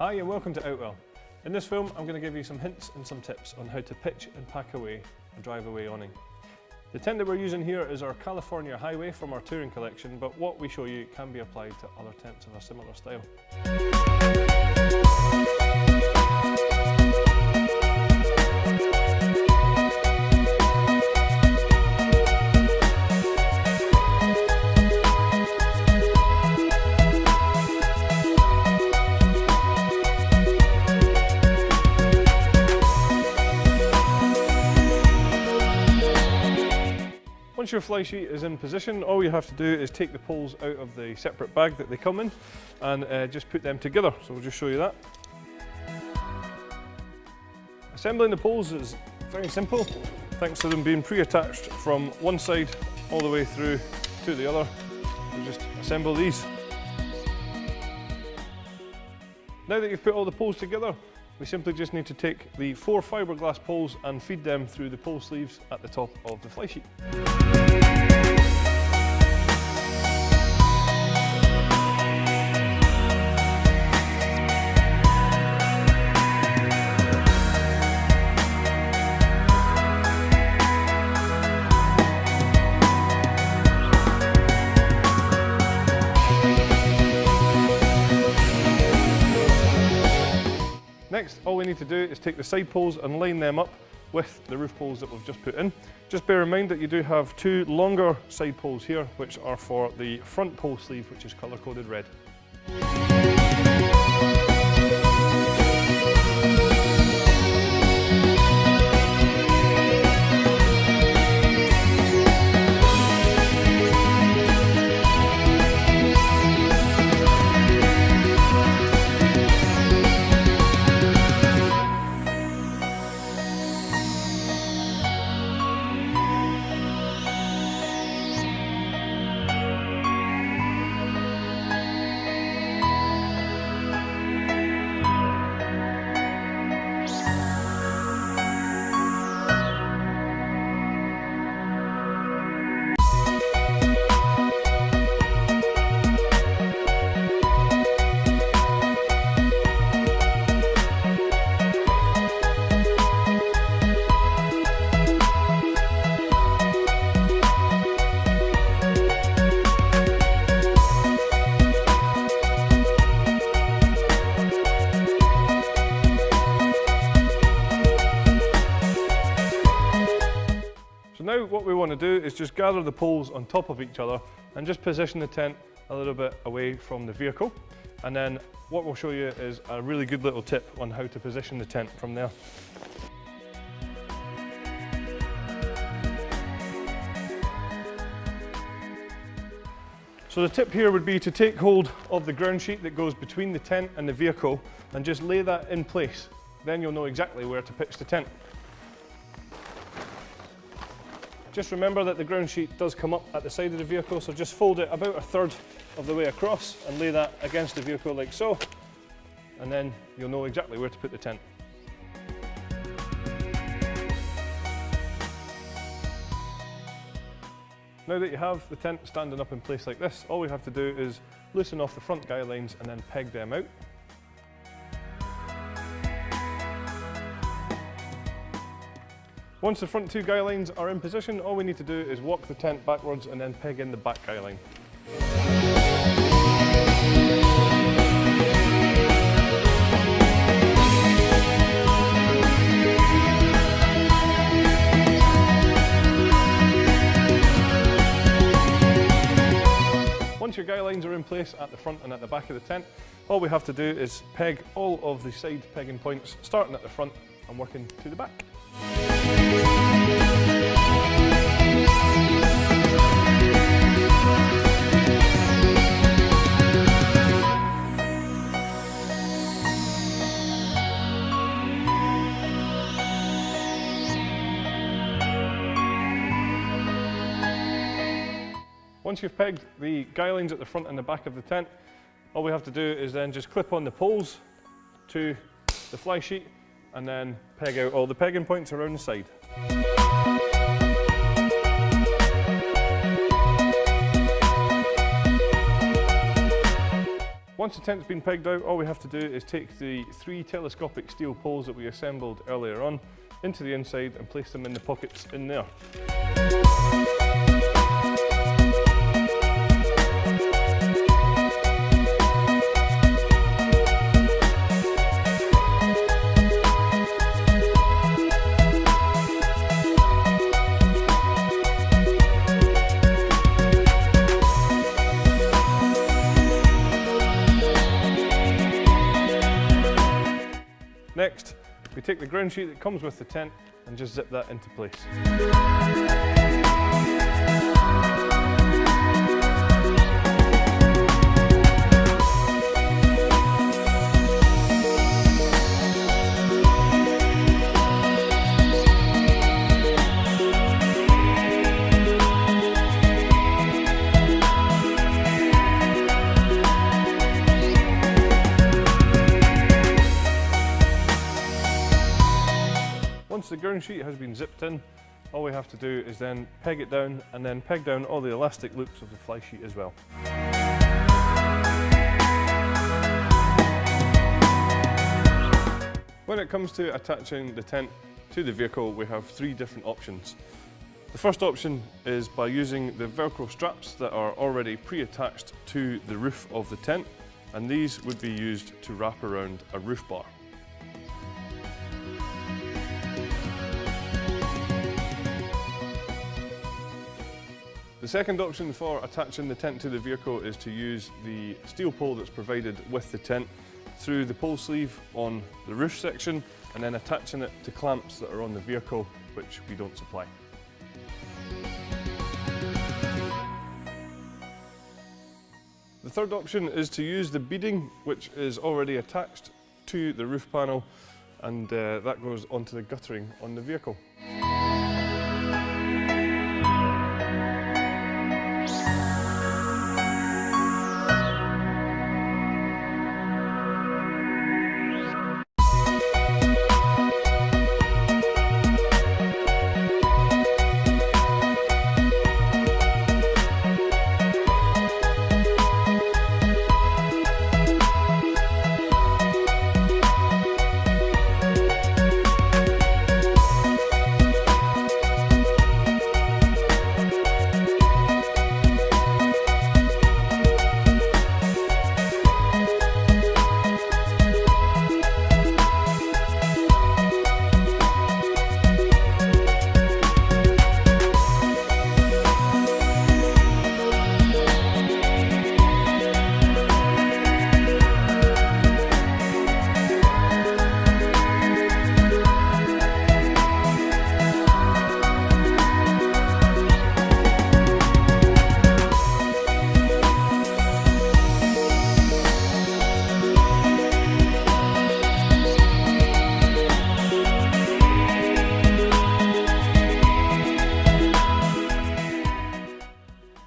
Hi and welcome to Outwell. In this film I'm going to give you some hints and some tips on how to pitch and pack away a drive away awning. The tent that we're using here is our California Highway from our touring collection, but what we show you can be applied to other tents of a similar style. Once your fly sheet is in position, all you have to do is take the poles out of the separate bag that they come in and just put them together. So we'll just show you that. Assembling the poles is very simple, thanks to them being pre-attached from one side all the way through to the other. We'll just assemble these. Now that you've put all the poles together, we simply just need to take the 4 fiberglass poles and feed them through the pole sleeves at the top of the fly sheet. Next, all we need to do is take the side poles and line them up with the roof poles that we've just put in. Just bear in mind that you do have 2 longer side poles here, which are for the front pole sleeve, which is colour-coded red. So now what we want to do is just gather the poles on top of each other and just position the tent a little bit away from the vehicle. And then what we'll show you is a really good little tip on how to position the tent from there. So the tip here would be to take hold of the ground sheet that goes between the tent and the vehicle and just lay that in place. Then you'll know exactly where to pitch the tent. Just remember that the ground sheet does come up at the side of the vehicle, so just fold it about 1/3 of the way across and lay that against the vehicle like so, and then you'll know exactly where to put the tent. Now that you have the tent standing up in place like this, all we have to do is loosen off the front guy lines and then peg them out. Once the front 2 guy lines are in position, all we need to do is walk the tent backwards and then peg in the back guy line. Once your guy lines are in place at the front and at the back of the tent, all we have to do is peg all of the side pegging points, starting at the front and working to the back. Once you've pegged the guy lines at the front and the back of the tent, all we have to do is then just clip on the poles to the fly sheet and then peg out all the pegging points around the side. Once the tent's been pegged out, all we have to do is take the 3 telescopic steel poles that we assembled earlier on into the inside and place them in the pockets in there. Next, we take the ground sheet that comes with the tent and just zip that into place. Once the ground sheet has been zipped in, all we have to do is then peg it down and then peg down all the elastic loops of the fly sheet as well. When it comes to attaching the tent to the vehicle, we have 3 different options. The first option is by using the Velcro straps that are already pre-attached to the roof of the tent, and these would be used to wrap around a roof bar. The second option for attaching the tent to the vehicle is to use the steel pole that's provided with the tent through the pole sleeve on the roof section and then attaching it to clamps that are on the vehicle, which we don't supply. The third option is to use the beading, which is already attached to the roof panel, and that goes onto the guttering on the vehicle.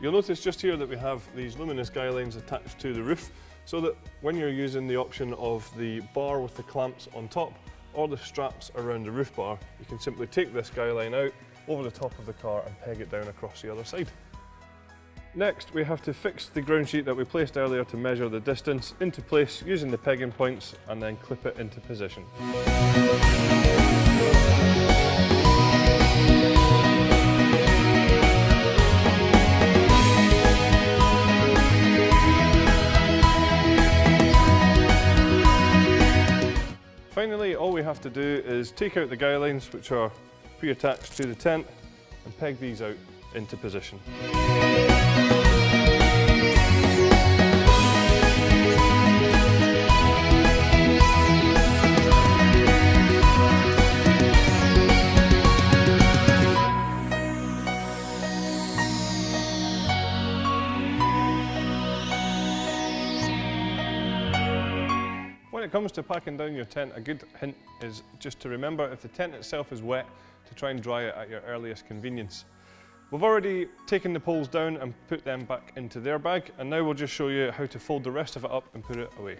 You'll notice just here that we have these luminous guy lines attached to the roof, so that when you're using the option of the bar with the clamps on top or the straps around the roof bar, you can simply take this guy line out over the top of the car and peg it down across the other side. Next, we have to fix the ground sheet that we placed earlier to measure the distance into place using the pegging points and then clip it into position. Finally, all we have to do is take out the guy lines, which are pre-attached to the tent, and peg these out into position. When it comes to packing down your tent, a good hint is just to remember, if the tent itself is wet, to try and dry it at your earliest convenience. We've already taken the poles down and put them back into their bag, and now we'll just show you how to fold the rest of it up and put it away.